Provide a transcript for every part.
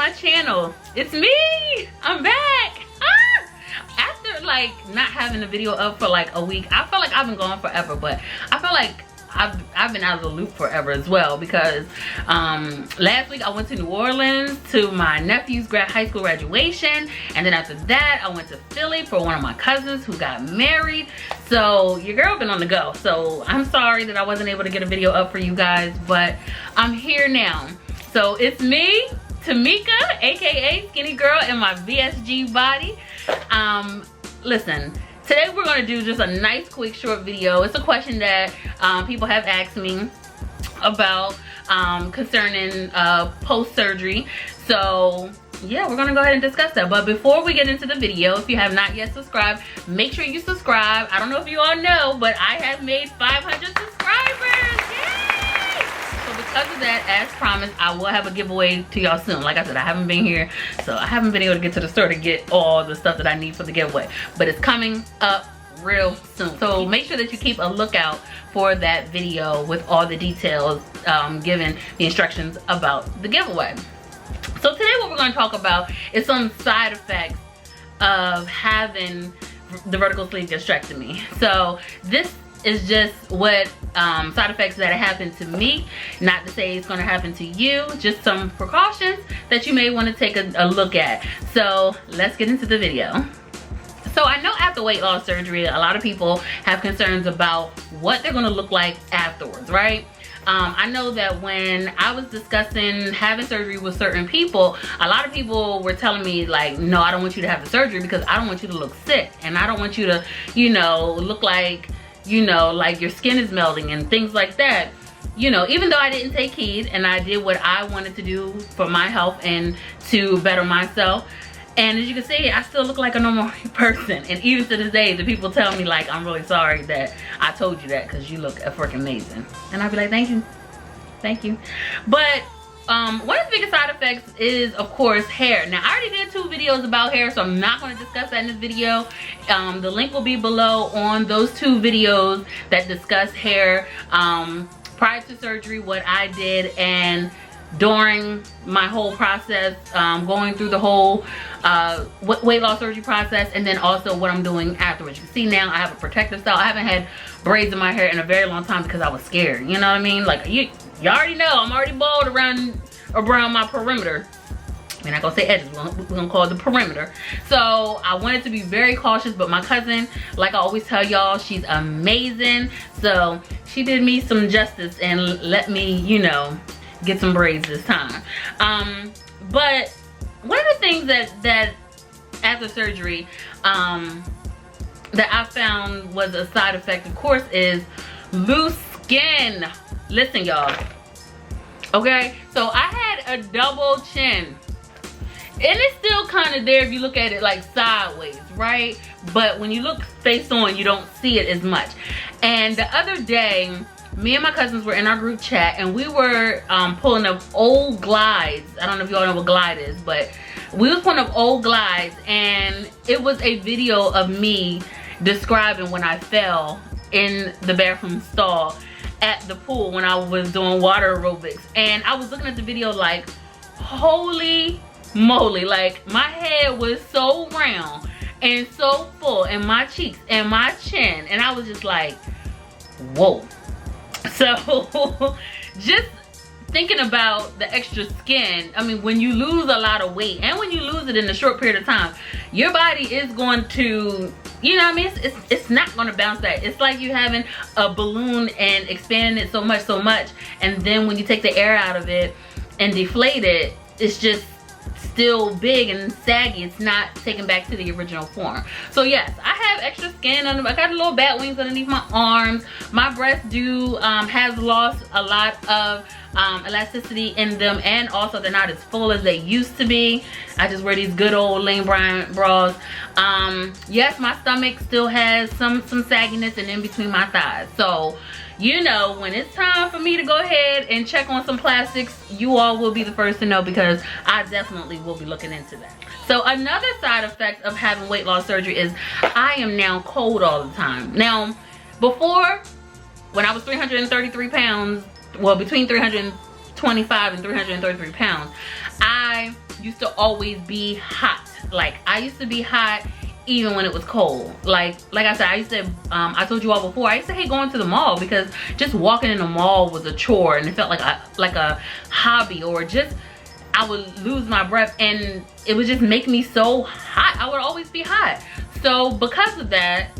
my channel. It's me. I'm back. After like not having a video up for like a week, I felt like I've been gone forever, but I feel like I've been out of the loop forever as well, because last week I went to New Orleans to my nephew's high school graduation, and then after that I went to Philly for one of my cousins who got married. So your girl been on the go. So I'm sorry that I wasn't able to get a video up for you guys, but I'm here now. So it's me, Tamika, aka Skinny Girl in my VSG body. Listen, today we're going to do just a nice quick short video. It's a question that people have asked me about concerning post-surgery. So yeah, we're going to go ahead and discuss that. But before we get into the video, if you have not yet subscribed, make sure you subscribe. I don't know if you all know, but I have made 500 subscribers. Yay! So because of that, as promised, I will have a giveaway to y'all soon. Like I said, I haven't been here, so I haven't been able to get to the store to get all the stuff that I need for the giveaway, but it's coming up real soon. So make sure that you keep a lookout for that video with all the details, given the instructions about the giveaway. So today what we're going to talk about is some side effects of having the vertical sleeve gastrectomy. So this is just what side effects that happened to me. Not to say it's going to happen to you, just some precautions that you may want to take a look at. So let's get into the video. So I know after weight loss surgery, a lot of people have concerns about what they're going to look like afterwards, right? I know that when I was discussing having surgery with certain people, a lot of people were telling me like, no, I don't want you to have the surgery because I don't want you to look sick, and I don't want you to, you know, look like, you know, like your skin is melting and things like that. You know, even though I didn't take heed and I did what I wanted to do for my health and to better myself, and as you can see, I still look like a normal person. And even to this day, the people tell me like, I'm really sorry that I told you that because you look freaking amazing. And I'll be like, thank you. Thank you. But one of the biggest side effects is, of course, hair. Now, I already did 2 videos about hair, so I'm not going to discuss that in this video. The link will be below on those 2 videos that discuss hair prior to surgery, what I did, and during my whole process, going through the whole weight loss surgery process, and then also what I'm doing afterwards. You can see now I have a protective style. I haven't had braids in my hair in a very long time because I was scared, you know what I mean? Like you already know I'm already bald around my perimeter. We're not gonna say edges, we're gonna call it the perimeter. So I wanted to be very cautious, but my cousin, like I always tell y'all, she's amazing. So she did me some justice and let me, you know, get some braids this time. But one of the things that after surgery that I found was a side effect, of course, is loose skin. Listen, y'all, okay, so I had a double chin, and it's still kind of there if you look at it like sideways, right? But when you look face on, you don't see it as much. And the other day, me and my cousins were in our group chat, and we were pulling up old glides. I don't know if y'all know what glide is, but we was pulling up old glides, and it was a video of me describing when I fell in the bathroom stall at the pool when I was doing water aerobics. And I was looking at the video like, holy moly, like my head was so round and so full, and my cheeks and my chin, and I was just like, whoa. So just thinking about the extra skin, I mean, when you lose a lot of weight and when you lose it in a short period of time, your body is going to, you know what I mean, it's not going to bounce back. It's like you having a balloon and expanding it so much, and then when you take the air out of it and deflate it, it's just still big and saggy. It's not taken back to the original form. So yes, I have extra skin under, I got little bat wings underneath my arms. My breasts has lost a lot of elasticity in them, and also they're not as full as they used to be. I just wear these good old lane bras. Yes, my stomach still has some sagginess and in between my thighs. So you know, when it's time for me to go ahead and check on some plastics, you all will be the first to know, because I definitely will be looking into that. So another side effect of having weight loss surgery is I am now cold all the time. Now, before, when I was 333 pounds, well, between 325 and 333 pounds, I used to always be hot. Like, I used to be hot even when it was cold. Like I said, I used to, I told you all before, I used to hate going to the mall because just walking in the mall was a chore, and it felt like a hobby, or just, I would lose my breath, and it would just make me so hot. I would always be hot. So because of that,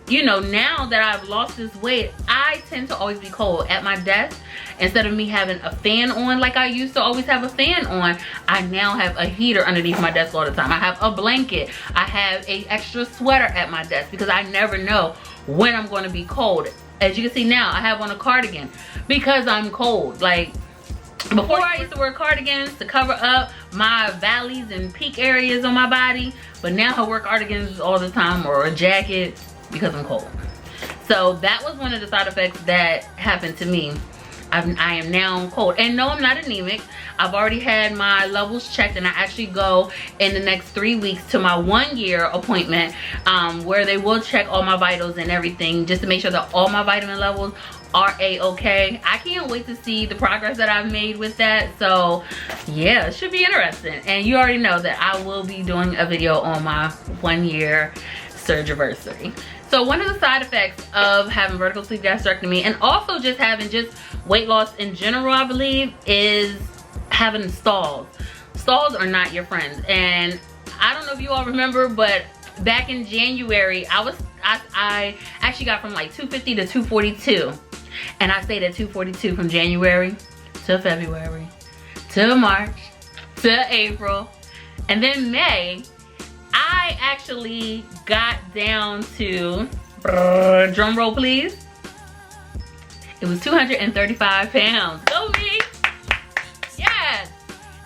you know, now that I've lost this weight, I tend to always be cold at my desk. Instead of me having a fan on like I used to always have a fan on, I now have a heater underneath my desk all the time. I have a blanket. I have an extra sweater at my desk because I never know when I'm going to be cold. As you can see now, I have on a cardigan because I'm cold. Like, before I used to wear cardigans to cover up my valleys and peak areas on my body, but now I wear cardigans all the time, or a jacket, because I'm cold. So that was one of the side effects that happened to me. I am now cold. And no, I'm not anemic. I've already had my levels checked, and I actually go in the next 3 weeks to my 1-year appointment, where they will check all my vitals and everything, just to make sure that all my vitamin levels are a-okay. I can't wait to see the progress that I've made with that. So yeah, it should be interesting. And you already know that I will be doing a video on my 1-year surgery. So one of the side effects of having vertical sleeve gastrectomy, and also just having just weight loss in general, I believe, is having stalls. Stalls are not your friends. And I don't know if you all remember, but back in January, I actually got from like 250 to 242. And I stayed at 242 from January to February to March to April. And then May, I actually got down to, drum roll please, it was 235 pounds. Go me! Yes!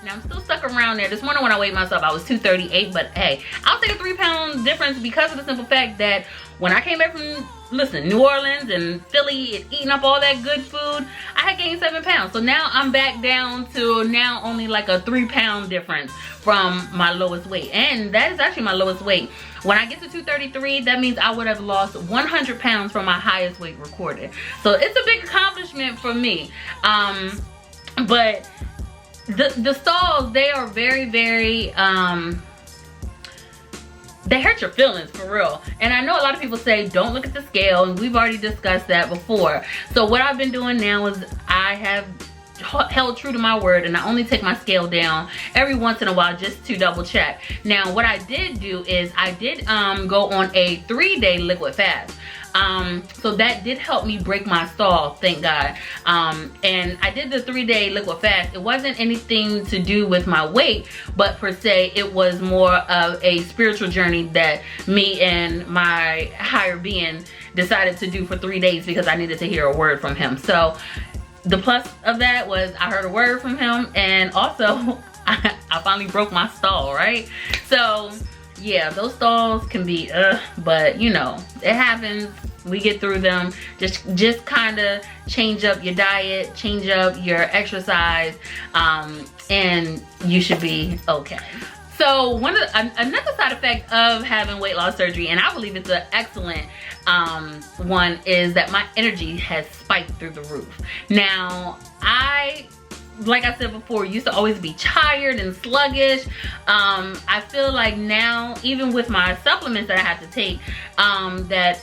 Now I'm still stuck around there. This morning when I weighed myself, I was 238, but hey, I'll take a 3-pound difference because of the simple fact that when I came back from, listen, New Orleans and Philly and eating up all that good food, I had gained 7 pounds. So now I'm back down to now only like a 3-pound difference from my lowest weight. And that is actually my lowest weight. When I get to 233, that means I would have lost 100 pounds from my highest weight recorded. So it's a big accomplishment for me. But the stalls, they are very, very, they hurt your feelings for real. And I know a lot of people say don't look at the scale, and we've already discussed that before. So what I've been doing now is I have held true to my word, and I only take my scale down every once in a while just to double check. Now what I did do is I did go on a 3-day liquid fast. So that did help me break my stall, thank God. And I did the 3-day liquid fast. It wasn't anything to do with my weight, but per se, it was more of a spiritual journey that me and my higher being decided to do for 3 days because I needed to hear a word from him. So the plus of that was I heard a word from him, and also I finally broke my stall, right? So yeah, those stalls can be but you know, it happens. We get through them. Just kind of change up your diet, change up your exercise, and you should be okay. So another side effect of having weight loss surgery, and I believe it's an excellent one, is that my energy has spiked through the roof. Now, like I said before, used to always be tired and sluggish. I feel like now, even with my supplements that I have to take, that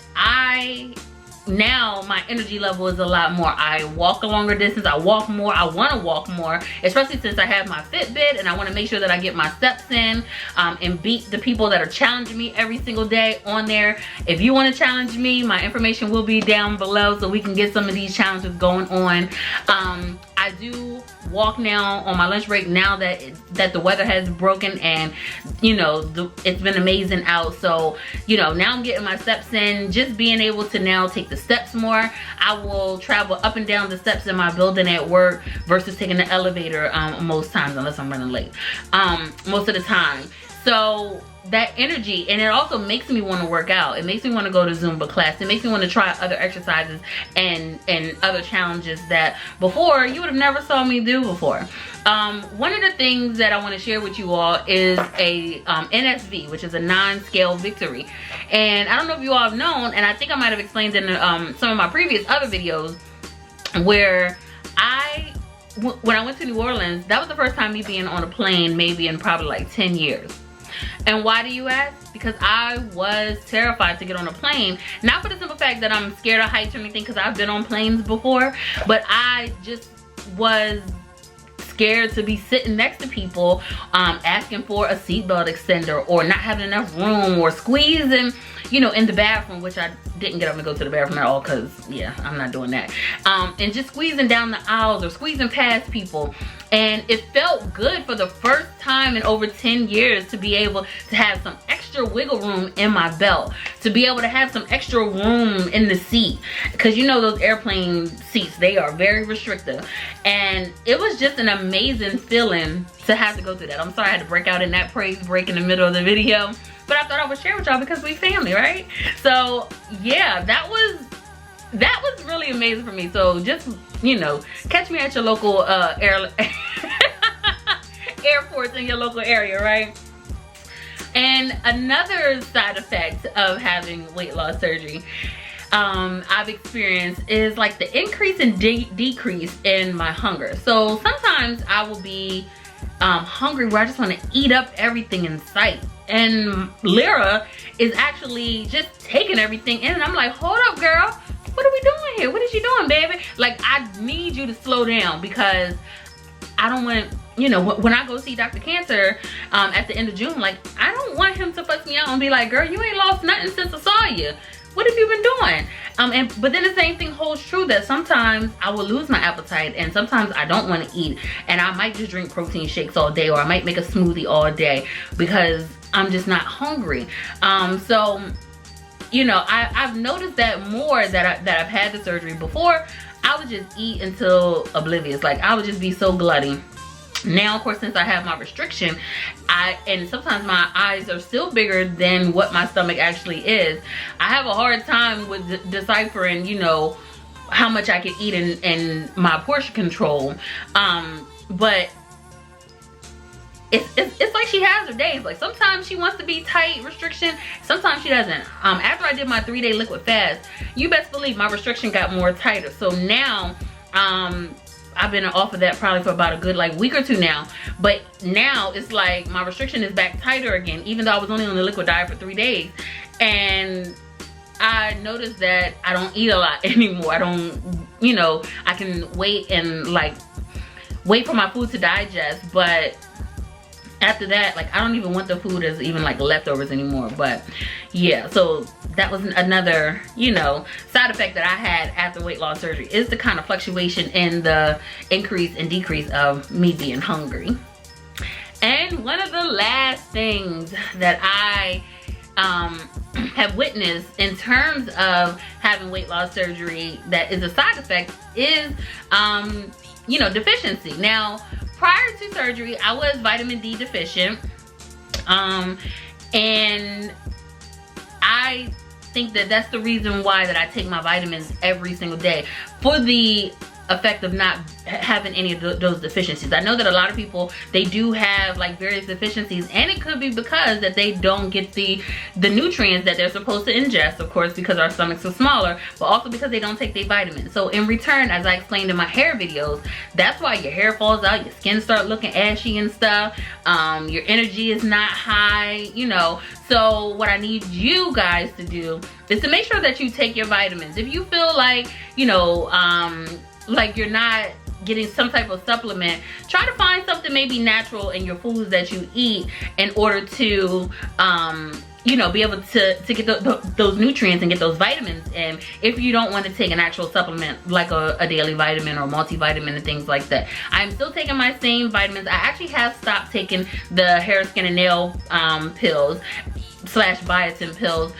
now my energy level is a lot more. I walk a longer distance, I walk more, I want to walk more, especially since I have my Fitbit, and I want to make sure that I get my steps in, and beat the people that are challenging me every single day on there. If you want to challenge me, my information will be down below so we can get some of these challenges going on. I do walk now on my lunch break now that the weather has broken, and you know, it's been amazing out. So you know, now I'm getting my steps in. Just being able to now take the steps more. I will travel up and down the steps in my building at work versus taking the elevator most times, unless I'm running late, most of the time. So that energy, and it also makes me want to work out. It makes me want to go to Zumba class. It makes me want to try other exercises and other challenges that before you would have never saw me do before. One of the things that I want to share with you all is a NSV, which is a non-scale victory. And I don't know if you all have known, and I think I might have explained in some of my previous other videos, where I when I went to New Orleans, that was the first time me being on a plane maybe in probably like 10 years. And why do you ask? Because I was terrified to get on a plane. Not for the simple fact that I'm scared of heights or anything, because I've been on planes before, but I just was scared to be sitting next to people asking for a seatbelt extender, or not having enough room, or squeezing, you know, in the bathroom, which I didn't get up and go to the bathroom at all, because yeah, I'm not doing that. And just squeezing down the aisles or squeezing past people. And it felt good for the first time in over 10 years to be able to have some extra wiggle room in my belt, to be able to have some extra room in the seat, because you know those airplane seats, they are very restrictive. And it was just an amazing feeling to have to go through that. I'm sorry I had to break out in that praise break in the middle of the video, but I thought I would share with y'all because we family, right? So yeah, that was really amazing for me. So just, you know, catch me at your local airports in your local area, right? And another side effect of having weight loss surgery I've experienced is like the increase and decrease in my hunger. So sometimes I will be hungry where I just want to eat up everything in sight. And Lira is actually just taking everything in, and I'm like, hold up, girl. What are we doing here? What is you doing, baby? Like, I need you to slow down, because I don't want, you know, when I go see Dr. Cancer at the end of June, like, I don't want him to fuss me out and be like, girl, you ain't lost nothing since I saw you. What have you been doing? But then the same thing holds true, that sometimes I will lose my appetite, and sometimes I don't want to eat, and I might just drink protein shakes all day, or I might make a smoothie all day because I'm just not hungry. So, you know, I've noticed that more that I've had the surgery. Before, I would just eat until oblivious. Like, I would just be so glutty. Now, of course, since I have my restriction, and sometimes my eyes are still bigger than what my stomach actually is, I have a hard time with deciphering, you know, how much I can eat and my portion control. But it's like she has her days. Like, sometimes she wants to be tight restriction, sometimes she doesn't. After I did my 3-day liquid fast, you best believe my restriction got more tighter. So now I've been off of that probably for about a good like week or two now, but now it's like my restriction is back tighter again, even though I was only on the liquid diet for 3 days. And I noticed that I don't eat a lot anymore. I don't, you know, I can wait and like wait for my food to digest, but after that, like, I don't even want the food as even like leftovers anymore. But yeah, so that was another, you know, side effect that I had after weight loss surgery, is the kind of fluctuation in the increase and decrease of me being hungry. And one of the last things that I have witnessed in terms of having weight loss surgery that is a side effect is, you know, deficiency. Now, prior to surgery, I was vitamin D deficient, and I think that that's the reason why that I take my vitamins every single day, for the effect of not having any of those deficiencies. I know that a lot of people, they do have like various deficiencies, and it could be because that they don't get the nutrients that they're supposed to ingest, of course, because our stomachs are smaller, but also because they don't take their vitamins. So in return, as I explained in my hair videos, that's why your hair falls out, your skin start looking ashy and stuff, your energy is not high, you know. So what I need you guys to do is to make sure that you take your vitamins. If you feel like, you know, like you're not getting some type of supplement, try to find something maybe natural in your foods that you eat in order to you know, be able to get those nutrients and get those vitamins in, if you don't want to take an actual supplement like a daily vitamin or multivitamin and things like that. I'm still taking my same vitamins. I actually have stopped taking the hair, skin, and nail pills / biotin pills,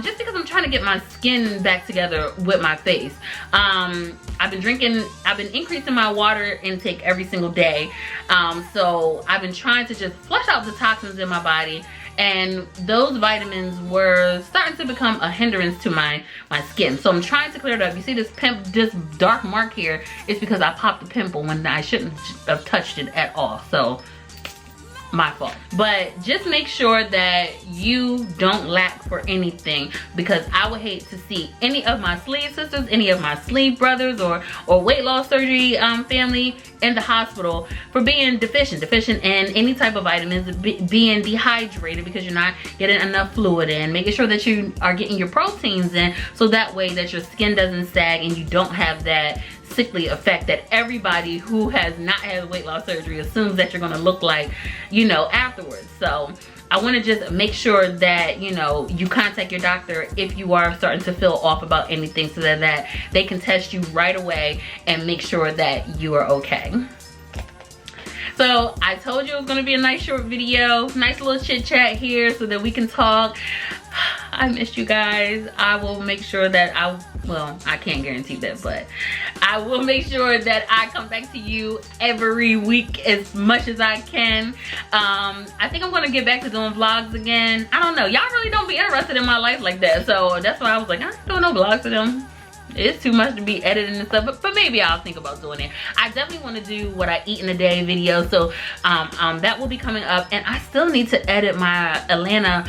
just because I'm trying to get my skin back together with my face. I've been increasing my water intake every single day, so I've been trying to just flush out the toxins in my body, and those vitamins were starting to become a hindrance to my skin. So I'm trying to clear it up. You see this dark mark here, it's because I popped the pimple when I shouldn't have touched it at all. So my fault. But just make sure that you don't lack for anything, because I would hate to see any of my sleeve sisters, any of my sleeve brothers, or weight loss surgery family in the hospital for being deficient in any type of vitamins, being dehydrated because you're not getting enough fluid in, making sure that you are getting your proteins in, so that way that your skin doesn't sag and you don't have that sickly effect that everybody who has not had weight loss surgery assumes that you're gonna look like, you know, afterwards. So I want to just make sure that, you know, you contact your doctor if you are starting to feel off about anything, so that they can test you right away and make sure that you are okay. So I told you it was gonna be a nice short video, nice little chit chat here so that we can talk. I missed you guys. I will make sure that well, I can't guarantee that, but I will make sure that I come back to you every week as much as I can. I think I'm gonna get back to doing vlogs again. I don't know, y'all really don't be interested in my life like that, so that's why I was like, I ain't doing no vlogs for them. It's too much to be editing and stuff, but maybe I'll think about doing it. I definitely want to do what I eat in a day video, so that will be coming up. And I still need to edit my Atlanta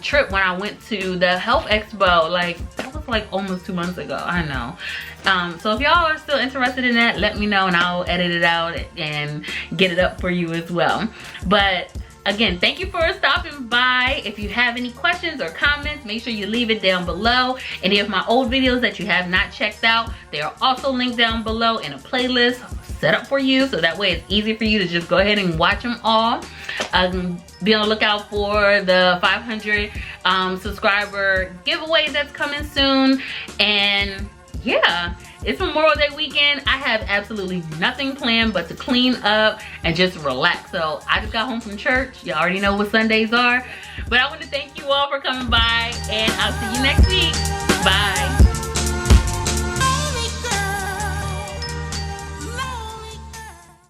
trip when I went to the health expo. Like, that was like almost 2 months ago. I know. So if y'all are still interested in that, let me know and I'll edit it out and get it up for you as well. But again, thank you for stopping by. If you have any questions or comments, make sure you leave it down below. Any of my old videos that you have not checked out, they are also linked down below in a playlist set up for you, so that way it's easy for you to just go ahead and watch them all. Be on the lookout for the 500 subscriber giveaway that's coming soon. And yeah, it's Memorial Day weekend. I have absolutely nothing planned but to clean up and just relax. So I just got home from church. You already know what Sundays are. But I want to thank you all for coming by, and I'll see you next week. Bye.